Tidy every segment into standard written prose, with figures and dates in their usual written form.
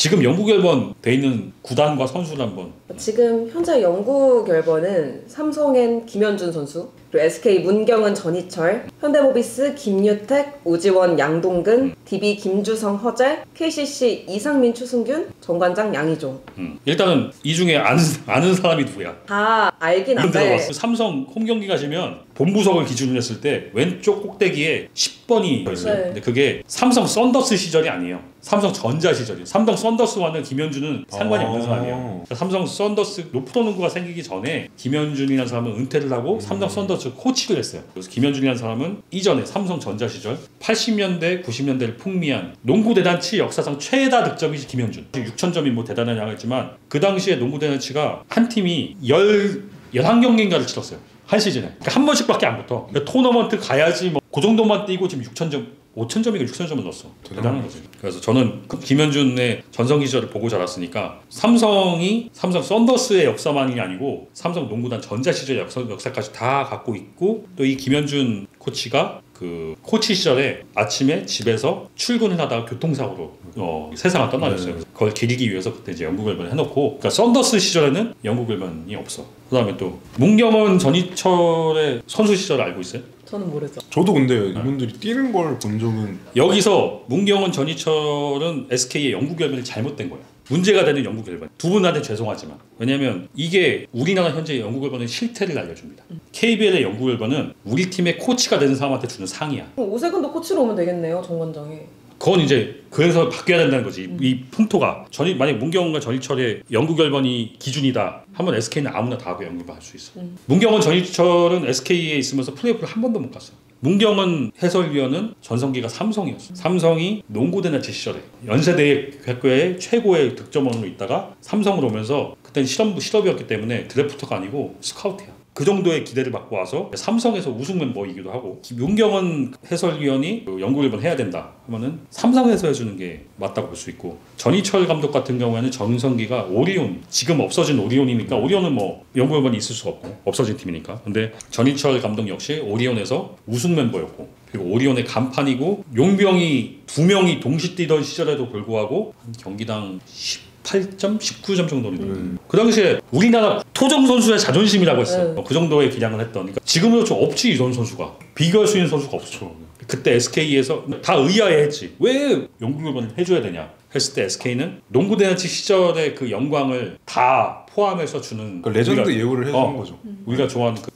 지금 영구 결번 돼 있는 구단과 선수를 한번. 지금 현재 영구 결번은 삼성엔 김현준 선수, 그리고 SK 문경은 전희철, 현대모비스 김유택, 오지원 양동근, DB 김주성 허재, KCC 이상민 추승균, 정관장 양희종. 일단은 이 중에 아는 사람이 누구야? 다 알긴 한데 삼성 홈경기 가시면 본부석을 기준으로 했을 때 왼쪽 꼭대기에 10번이 있어요. 네. 근데 그게 삼성 썬더스 시절이 아니에요. 삼성 전자 시절이에요. 삼성 썬더스와는 김현준은 상관이 없는 사람이에요. 그러니까 삼성 썬더스 프로농구가 생기기 전에 김현준이라는 사람은 은퇴를 하고 삼성 썬더스 코치를 했어요. 그래서 김현준이라는 사람은 이전에 삼성 전자 시절 80년대 90년대를 풍미한 농구 대단치 역사상 최다 득점이 김현준. 6,000점이 뭐 대단한 양이지만 그 당시에 농구 대단치가 한 팀이 11경기인가를 치렀어요. 한 시즌에. 그러니까 한 번씩밖에 안 붙어. 그러니까 토너먼트 가야지 뭐 그 정도만 뛰고 지금 6,000점 5,000점인가 6,000점을 넣었어. 대단한 거지. 그래서 저는 김현준의 전성 시절을 보고 자랐으니까 삼성이 삼성 썬더스의 역사만이 아니고 삼성 농구단 전자 시절의 역사까지 다 갖고 있고 또 이 김현준 코치가 그 코치 시절에 아침에 집에서 출근을 하다가 교통사고로 세상을 떠나셨어요. 그걸 기리기 위해서 그때 이제 영구 결번을 해놓고, 그러니까 썬더스 시절에는 영구 결번이 없어. 그다음에 또 문경은 전희철의 선수 시절을 알고 있어요? 저는 모르죠. 저도 근데 이분들이 뛰는 걸 본 적은 여기서 문경은 전희철은 SK의 영구 결번이 잘못된 거예요. 문제가 되는 영구 결번. 두 분한테 죄송하지만 왜냐면 이게 우리나라 현재 영구 결번의 실태를 알려줍니다. KBL의 영구 결번은 우리 팀의 코치가 되는 사람한테 주는 상이야. 그럼 오세근도 코치로 오면 되겠네요, 정관장이. 그건 이제 그래서 바뀌어야 된다는 거지. 이 풍토가 만약 문경은과 전희철의 영구 결번이 기준이다 하면 SK는 아무나 다 영구 결번 할 수 있어. 문경은 전희철은 SK에 있으면서 플레이오프를 한 번도 못 갔어. 문경은 해설위원은 전성기가 삼성이었어. 삼성이 농구 대나치 시절에 연세대학교의 최고의 득점원으로 있다가 삼성으로 오면서 그때는 실업이었기 때문에 드래프트가 아니고 스카우트야. 그 정도의 기대를 받고 와서 삼성에서 우승 멤버이기도 하고, 문경은 해설위원이 영구 결번 해야 된다 하면은 삼성에서 해주는 게 맞다고 볼 수 있고, 전희철 감독 같은 경우에는 전성기가 오리온, 지금 없어진 오리온이니까 오리온은 뭐 영구 결번이 있을 수 없고 없어진 팀이니까. 근데 전희철 감독 역시 오리온에서 우승 멤버였고, 그리고 오리온의 간판이고 용병이 2명이 동시 뛰던 시절에도 불구하고 경기당 18점, 19점 정도는 그 당시에 우리나라 토종 선수의 자존심이라고 했어. 그 정도의 기량을 했던. 그러니까 지금은 좀 없지, 이런 선수가. 비교할 수 있는 선수가 없죠. 그때 SK에서 다 의아해했지. 왜 영구 결번을 해줘야 되냐 했을 때 SK는 농구 대잔치 시절의 그 영광을 다 포함해서 주는, 그러니까 레전드 예우를 해주는 거죠. 우리가 좋아하는 그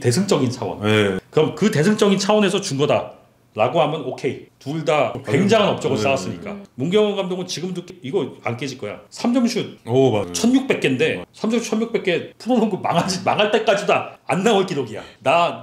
대승적인 차원. 그럼 그 대승적인 차원에서 준 거다 라고 하면 오케이. 둘 다 굉장한 업적을 쌓았으니까. 문경원 감독은 지금도 이거 안 깨질 거야. 3점슛 1600개인데 3점슛 1600개 프로농구 망할 때까지도 안 나올 기록이야.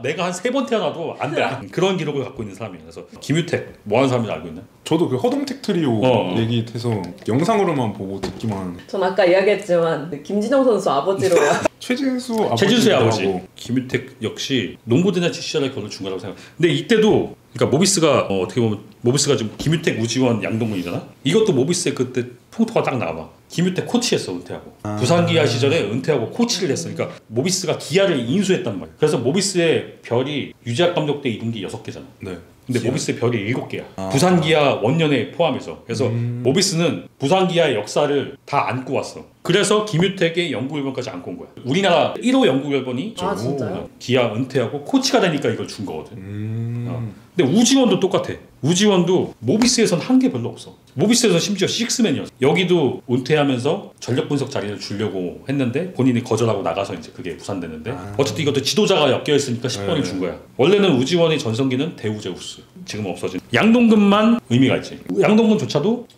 내가 한 3번 태어나도 안 돼. 그런 기록을 갖고 있는 사람이야. 그래서 김유택 뭐 하는 사람인지 알고 있나? 저도 그 허동택 트리오 얘기해서 영상으로만 보고 듣기만. 전 아까 이야기했지만 김진영 선수 아버지로요. 최진수의 아버지. 김유택 역시 농구 대잔치 시절에 그걸 준 거라고 생각. 근데 이때도 그러니까 모비스가 어떻게 보면 모비스가 지금 김유택, 우지원, 양동근이잖아. 이것도 모비스의 그때 풍토가 딱 나와. 김유택 코치했어, 은퇴하고. 부산 기아 시절에 은퇴하고 코치를 했어. 그러니까 모비스가 기아를 인수했단 말이야. 그래서 모비스의 별이 유재학 감독 때 이룬 게 6개잖아. 네. 근데 모비스의 별이 7개야. 부산 기아 원년에 포함해서. 그래서 모비스는 부산 기아의 역사를 다 안고 왔어. 그래서 김유택의 영구 결번까지 안고 온 거야. 우리나라 1호 영구 결번이 진짜요? 기아 은퇴하고 코치가 되니까 이걸 준 거거든. 근데 우지원도 똑같아. 우지원도 모비스에선 한 게 별로 없어. 모비스에서 심지어 식스맨이었어. 여기도 은퇴하면서 전력 분석 자리를 주려고 했는데 본인이 거절하고 나가서 이제 그게 부산됐는데 어쨌든 이것도 지도자가 엮여 있으니까 10번이 준 거야. 원래는 우지원의 전성기는 대우제우스, 지금 없어진. 양동근만 의미가 있지. 양동근조차도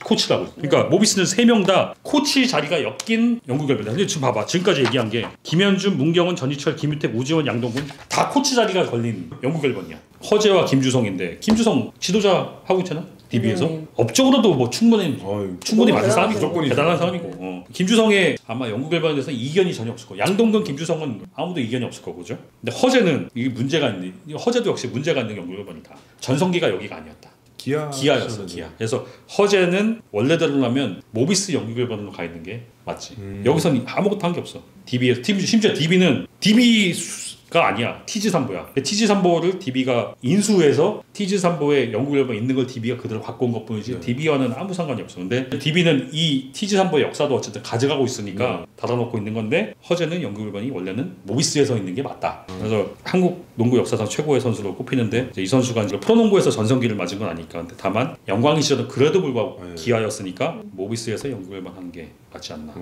코치라고. 그러니까 모비스는 3명 다 코치 자리가 엮인 영구 결번이다. 근데 지금 봐봐, 지금까지 얘기한 게 김현준, 문경은, 전희철, 김유택, 우지원, 양동근 다 코치 자리가 걸린 영구 결번이야. 허재와 김주성인데 김주성 지도자 하고 있잖아. DB에서 업적으로도 뭐 충분히 많은 사람이고 대단한 사람이고. 김주성의 아마 영구 결번에 대해서 이견이 전혀 없을 거고, 양동근, 김주성은 아무도 이견이 없을 거고, 그죠? 근데 허재는 이게 문제가 있는, 허재도 역시 문제가 있는 영구 결번이다. 전성기가 여기가 아니었다. 기아였어. 기아. 그래서 허재는 원래대로라면 모비스 영구 결번으로 가 있는 게 맞지. 여기서는 아무것도 한 게 없어. DB에서 심지어 DB는 DB DB가 아니야. 티즈삼보야. 티즈삼보를 DB가 인수해서 티즈삼보에 영국 열번 있는 걸 DB가 그대로 갖고 온 것 뿐이지 DB와는 아무 상관이 없어. 근데 DB는 이 티즈삼보의 역사도 어쨌든 가져가고 있으니까 달아놓고 있는 건데 허재는 영국 열번이 원래는 모비스에서 있는 게 맞다. 그래서 한국 농구 역사상 최고의 선수로 꼽히는데 이제 이 선수가 이제 프로농구에서 전성기를 맞은 건 아니까. 근데 다만 영광이 시절은 그래도 불구하고 기아였으니까 모비스에서 영국 열번 한 게 맞지 않나.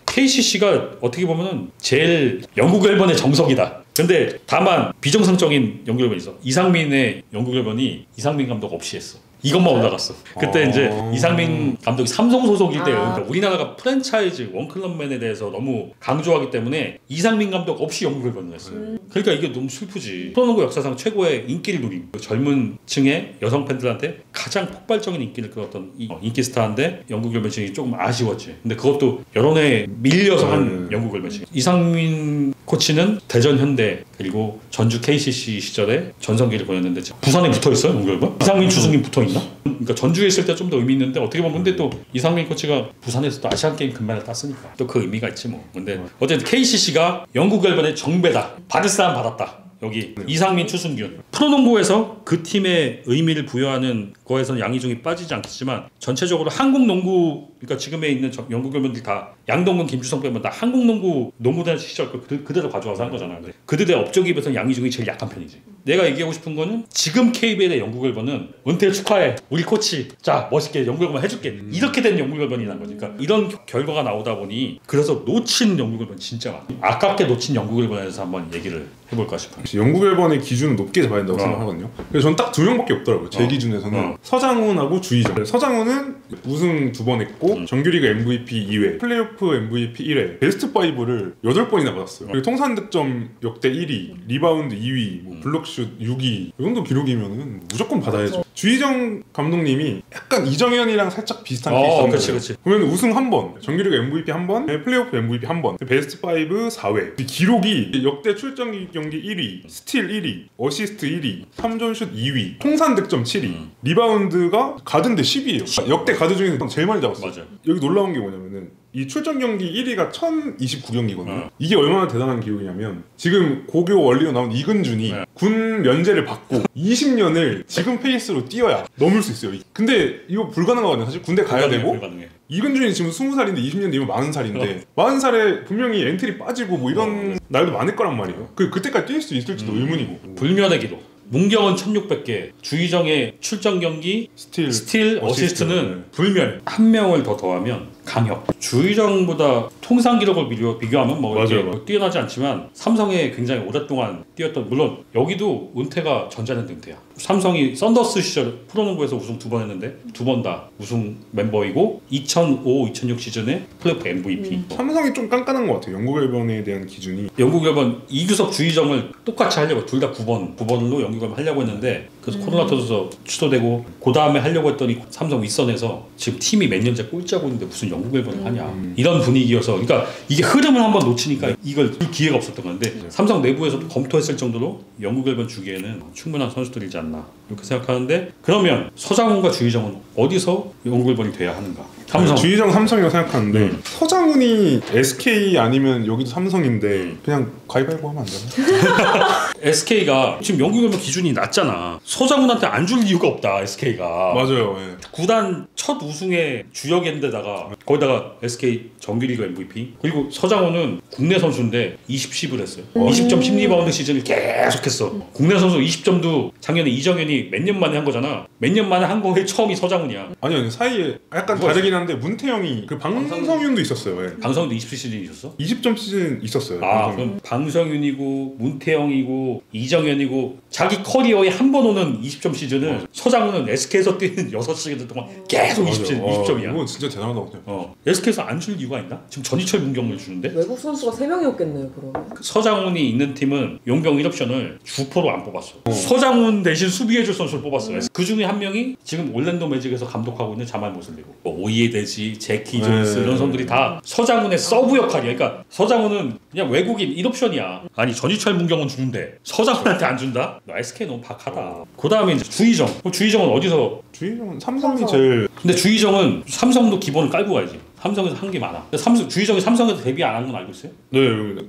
KCC가 어떻게 보면은 제일 영국 열번의 정석이다. 근데 다만 비정상적인 영국 열번이 있어. 이상민의 영국 열번이 이상민 감독 없이 했어. 이것만 올라갔어. 그때 이제 이상민 감독이 삼성 소속일 때 그러니까 우리나라가 프랜차이즈 원클럽맨에 대해서 너무 강조하기 때문에 이상민 감독 없이 영국 열번을 했어요. 그러니까 이게 너무 슬프지. 프로농구 역사상 최고의 인기를 누린 젊은 층의 여성 팬들한테 가장 폭발적인 인기를 끌었던 이 인기 스타인데 영국 열번이 조금 아쉬웠지. 근데 그것도 여론에 밀려서 한 영국 열번이. 이상민 코치는 대전 현대 그리고 전주 KCC 시절에 전성기를 보냈는데 부산에 붙어있어요 영국 열번? 이상민 추승님 붙어있나? 그러니까 전주에 있을 때 좀 더 의미 있는데 어떻게 보면 근데 또 이상민 코치가 부산에서 또 아시안게임 금메달 땄으니까 또 그 의미가 있지 뭐. 근데 어쨌든 KCC가 영국 열번의 정배다. 받을 사람 받았다. 여기 이상민, 추승균. 프로농구에서 그 팀의 의미를 부여하는 거에서는 양희종이 빠지지 않겠지만 전체적으로 한국 농구 그러니까 지금에 있는 영국 열번들 다 양동근, 김주성 빼면 다 한국 농구 농구단 시절 그대로 가져와서 한 거잖아. 그들의 업적에 비해서는 양희종이 제일 약한 편이지. 내가 얘기하고 싶은 거는 지금 KBL의 영국 열번은 은퇴 축하해. 우리 코치. 자 멋있게 영국 열번 해줄게. 이렇게 된 영국 열번이란 거지. 그러니까 이런 결과가 나오다 보니 그래서 놓친 영국 열번 진짜 많아. 아깝게 놓친 영국 열번에 대해서 한번 얘기를 해볼까 싶어요. 영국 열번의 기준은 높게 잡아야 된다고 생각하거든요. 그래서 전 딱 두 명밖에 없더라고요. 제 기준에서는 서장훈하고 주희정. 서장훈은 우승 2번 했고 정규리그 MVP 2회, 플레이오프 MVP 1회, 베스트 5를 8번이나 받았어요. 그리고 통산 득점 역대 1위, 리바운드 2위, 뭐 블록슛 6위 이 정도 기록이면은 무조건 받아야죠. 주희정 감독님이 약간 이정현이랑 살짝 비슷한 케이스인데 그치. 보면 우승 1번, 정규리그 MVP 1번, 플레이오프 MVP 1번, 베스트 5 4회. 기록이 역대 출전 경기 1위, 스틸 1위, 어시스트 1위, 3점 슛 2위, 통산 득점 7위, 리바운드가 가드인데 10위예요. 역대 가드 중에서 제일 많이 잡았어요. 맞아요. 여기 놀라운 게 뭐냐면은 이 출전 경기 1위가 1029경기거든요. 이게 얼마나 대단한 기록이냐면 지금 고교 원리로 나온 이근준이 군 면제를 받고 20년을 지금 페이스로 뛰어야 넘을 수 있어요. 근데 이거 불가능하거든요. 사실 군대 가야 되고 불가능해. 이근준이 지금 20살인데 20년 뒤면 40살인데 40살에 분명히 엔트리 빠지고 뭐 이런 날도 많을 거란 말이에요. 그때까지 뛸 수 있을지도 의문이고. 불면의 기록. 문경은 1600개, 주희정의 출전 경기, 스틸 어시스트는 불멸. 한 명을 더 더하면 강혁. 주희정보다 통상 기록을 비교하면 뭐 이렇게 뭐 뛰어나지 않지만 삼성에 굉장히 오랫동안 뛰었던 물론 여기도 은퇴가 전자랜드 은퇴야. 삼성이 썬더스 시절 프로농구에서 우승 2번 했는데 2번 다 우승 멤버이고 2005, 2006 시즌에 플레이오프 MVP. 삼성이 좀 깐깐한 것 같아요. 영국 열번에 대한 기준이. 영국 열번 이규석, 주희정을 똑같이 하려고 둘 다 9번으로 영국 열번 하려고 했는데 그래서 코로나 터져서 취소되고 그 다음에 하려고 했더니 삼성 윗선에서 지금 팀이 몇 년째 꼴찌하고 있는데 무슨 영국 열번을 하냐 이런 분위기여서 그러니까 이게 흐름을 한번 놓치니까 이걸 줄 기회가 없었던 건데 삼성 내부에서도 검토했을 정도로 영국 열번 주기에는 충분한 선수들이지 않나 이렇게 생각하는데 그러면 서장훈과 주희정은 어디서 영국 열번이 돼야 하는가? 삼성. 주희정 삼성이라고 생각하는데 서장훈이 SK 아니면 여기도 삼성인데 그냥 가위바위보 하면 안 되나? SK가 지금 영국 열번 기준이 낮잖아. 서장훈한테 안 줄 이유가 없다. SK가. 맞아요. 구단 첫 우승의 주역인데다가 거기다가 SK 정규리그 MVP 그리고 서장훈은 국내 선수인데 20씹을 했어요. 20점 10리바운드 시즌을 계속했어. 국내 선수 20점도 작년에 이정현이 몇 년 만에 한 거잖아. 몇 년 만에 한 거에 처음이 서장훈이야. 아니 사이에 약간 다르긴 한데 문태영이 그 방성윤도 있었어요. 예. 방성윤도 20시즌 있었어? 20점 시즌 있었어요. 그럼 방성윤이고 문태영이고 이정현이고 자기 커리어에 한 번 오는 20점 시즌을 서장훈은 SK에서 뛰는 6시간 동안 계속 20점이야. 이거 진짜 대단하다고 생각해요. SK에서 안 줄 이유가 있나? 지금 전희철 문경을 주는데? 외국 선수가 3명이었겠네요 그러면. 서장훈이 있는 팀은 용병 1옵션을 주포로 안 뽑았어. 서장훈 대신 수비해줄 선수를 뽑았어. 그 중에 한 명이 지금 올랜도 매직에서 감독하고 있는 자말 모슬리고 오이에 대지, 제키 존스 이런 선수들이 다 서장훈의 서브 역할이야. 그러니까 서장훈은 그냥 외국인 1옵션이야. 아니 전희철 문경은 주는데 서장훈한테 안 준다? SK 너무 박하다. 그 다음에 이제 주희정. 주희정은 어디서? 주희정은 삼성이 제일. 근데 주희정은 삼성도 기본을 깔고 가야지. 삼성에서 한 게 많아. 삼성 주희정이 삼성에서 데뷔 안 한 건 알고 있어요? 네,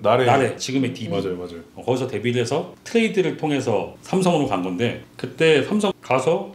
나래 지금의 DB. 맞아요. 거기서 데뷔를 해서 트레이드를 통해서 삼성으로 간 건데 그때 삼성 가서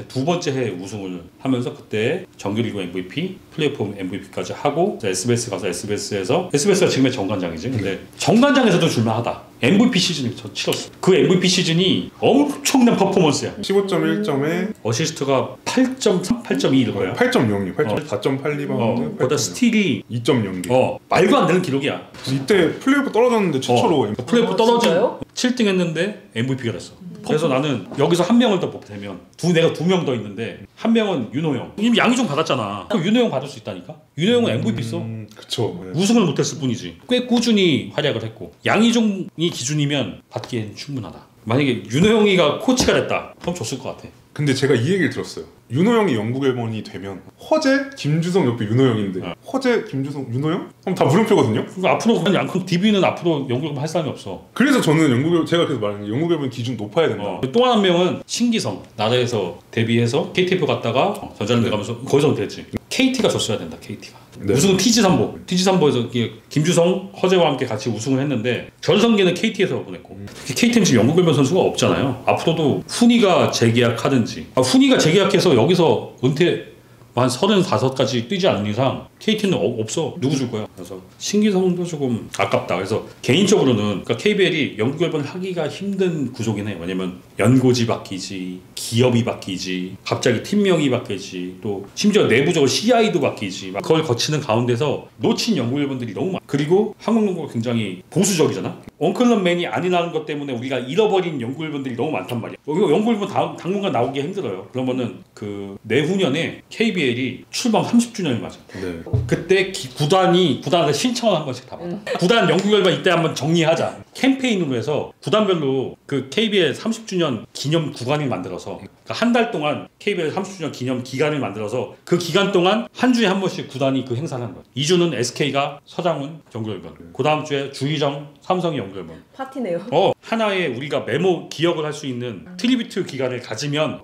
두 번째 해 우승을 하면서 그때 정규리그 MVP, 플레이오프 MVP까지 하고 SBS 가서 SBS가 지금의 정관장이지. 근데 정관장에서도 줄만하다. MVP 시즌을 치렀어. 그 MVP 시즌이 엄청난 퍼포먼스야. 15.1점에 어시스트가 8.3, 8.2일 거야. 8.02, 4.8 리바운드, 거기다 스틸이 2.0개. 말도 안 되는 기록이야. 이때 플레이오프 떨어졌는데 최초로 플레이오프 떨어진 진짜요? 7등 했는데 MVP가 됐어. 그래서 나는 여기서 한 명을 더 보태면 내가 2명 더 있는데 한 명은 윤호영. 이미 양희종 받았잖아. 그럼 윤호영 받을 수 있다니까. 윤호영은 MVP 써. 그쵸. 네. 우승을 못했을 뿐이지. 꽤 꾸준히 활약을 했고 양희종이 기준이면 받기엔 충분하다. 만약에 윤호영이가 코치가 됐다. 그럼 줬을 것 같아. 근데 제가 이 얘기를 들었어요. 윤호영이 영국 앨범이 되면 허재, 김주성 옆에 윤호영인데 허재, 김주성, 윤호영? 그럼 다 물음표거든요. 그러니까 앞으로 그냥 DB는 앞으로 영국 앨범 할 사람이 없어. 그래서 저는 제가 그래서 말하는 게 영국 앨범 기준 높아야 된다. 또 한 명은 신기성. 나라에서 데뷔해서 KTF 갔다가 전자랜드 가면서 거기서 못했지. KT가 줬어야 된다. KT가. 네. 우승은 TG삼보에서 김주성, 허재와 함께 같이 우승을 했는데 전성기는 KT에서 보냈고 KT는 지금 영국 앨범 선수가 없잖아요. 앞으로도 훈이가 재계약하든지 훈이가 재계약해서 여기서 은퇴 한 35까지 뛰지 않는 이상 KT는 없어. 누구 줄 거야? 그래서 신기성도 조금 아깝다. 그래서 개인적으로는 그러니까 KBL이 영국 앨범을 하기가 힘든 구조긴 해. 왜냐면 연고지 바뀌지, 기업이 바뀌지, 갑자기 팀명이 바뀌지, 또 심지어 내부적으로 CI도 바뀌지. 그걸 거치는 가운데서 놓친 영국 앨범들이 너무 많아. 그리고 한국 농구가 굉장히 보수적이잖아. 원클럽맨이 아니라는 것 때문에 우리가 잃어버린 영국 앨범들이 너무 많단 말이야. 영국 앨범 당분간 나오기 힘들어요. 그러면은 그 내후년에 KBL이 출범 30주년을 맞아. 네. 그때 구단한테 신청을 한 번씩 다 받아. 구단 영국 앨범 이때 한번 정리하자. 캠페인으로 해서 구단별로 그 KBL 30주년 기념 구간을 만들어서 그러니까 한 달 동안 KBL 30주년 기념 기간을 만들어서 그 기간 동안 한 주에 한 번씩 구단이 그 행사를 하는 거야. 2주는 SK가 서장훈 영국 앨범. 그 다음 주에 주희정 삼성이 영국 앨범. 파티네요. 하나의 우리가 메모 기억을 할 수 있는 트리뷰트 기간을 가지면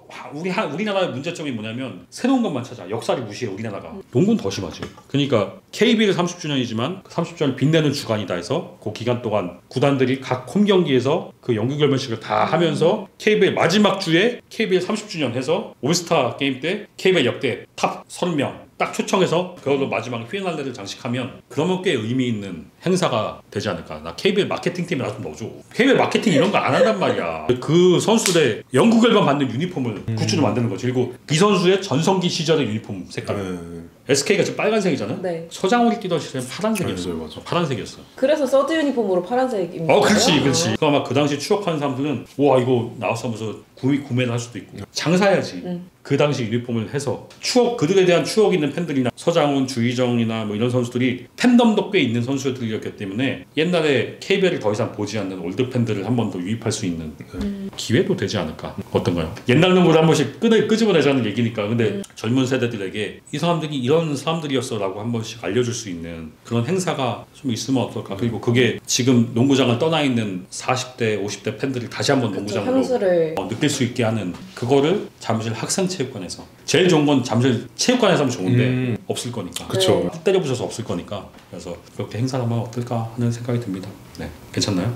우리나라의 문제점이 뭐냐면 새로운 것만 찾아. 역사를 무시해 우리나라가. 농구는 더 심하지. 그러니까 KBL 30주년이지만 30주년을 빛내는 주간이다 해서 그 기간 동안 구단들이 각 홈 경기에서 그 영국 앨범식을 다 하면서 KBL 마지막 주에 KBL 30주년 해서 올스타 게임 때 KBL 역대 탑 30명 딱 초청해서 그걸로 마지막에 피날레를 장식하면 그러면 꽤 의미 있는 행사가 되지 않을까. 나 KBL 마케팅팀에 나 좀 넣어줘. KBL 마케팅 이런 거 안 한단 말이야. 그 선수들의 영국 앨범 받는 유니폼을 굿즈로 만드는 거지. 그리고 이 선수의 전성기 시절의 유니폼 색깔. SK가 지금 빨간색이잖아. 네. 서장훈이 뛰던 시절엔 파란색이었어. 맞아. 파란색이었어. 그래서 서드 유니폼으로 파란색 입는 거예요? 그렇지. 그 아마 그 당시 추억하는 사람들은 와 이거 나와서 하면서 구매를 할 수도 있고 장사해야지. 그 당시 유니폼을 해서 그들에 대한 추억 있는 팬들이나 서장훈, 주희정이나 뭐 이런 선수들이 팬덤도 꽤 있는 선수들이었기 때문에 옛날에 KBL을 더 이상 보지 않는 올드 팬들을 한 번 더 유입할 수 있는 기회도 되지 않을까. 어떤가요? 옛날 농구를 한 번씩 끄집어내자는 얘기니까. 근데 젊은 세대들에게 이 사람들이 이런 사람들이었어 라고 한 번씩 알려줄 수 있는 그런 행사가 좀 있으면 어떨까. 그리고 그게 지금 농구장을 떠나 있는 40대 50대 팬들이 다시 한번 농구장으로 향수를 느낄 수 있게 하는 그거를 잠실 학생체육관에서 제일 좋은 건 잠실 체육관에서 하면 좋은데 없을 거니까. 그쵸. 때려부셔서 없을 거니까. 그래서 그렇게 행사를 하면 어떨까 하는 생각이 듭니다. 네, 괜찮나요?